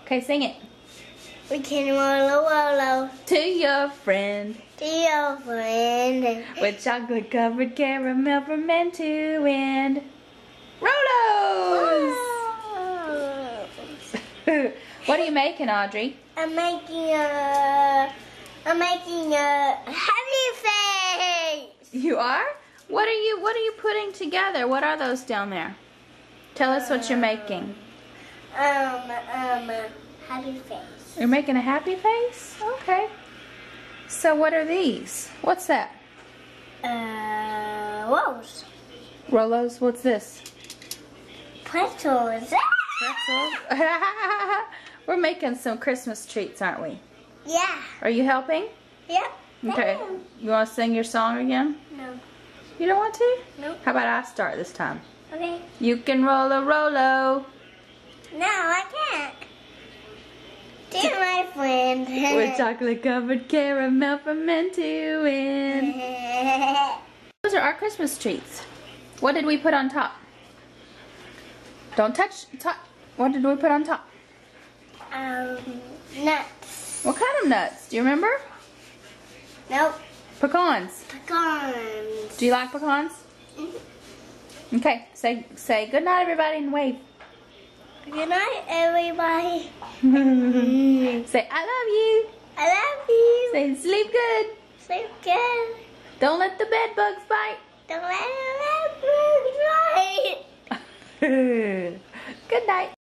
Okay, sing it. We can roll To your friend. to your friend. With chocolate covered caramel from end to end. Rolos! What are you making, Audrey? I'm making a happy face. You are? What are you putting together? What are those down there? Tell us what you're making. Happy face. You're making a happy face? Okay. So what are these? What's that? Rose. Rolos, what's this? Pretzels. Pretzels? We're making some Christmas treats, aren't we? Yeah. Are you helping? Yep. Okay. You want to sing your song again? No. You don't want to? Nope. How about I start this time? Okay. You can roll a Rolo. No, I can't. Dear my friend. With chocolate covered caramel from end to end. Those are our Christmas treats. What did we put on top? Don't touch. What did we put on top? Nuts. What kind of nuts? Do you remember? Nope. Pecans. Pecans. Do you like pecans? Okay. Say good night, everybody, and wave. Good night, everybody. Say I love you. I love you. Say sleep good. Sleep good. Don't let the bed bugs bite. Don't let it right. Good night.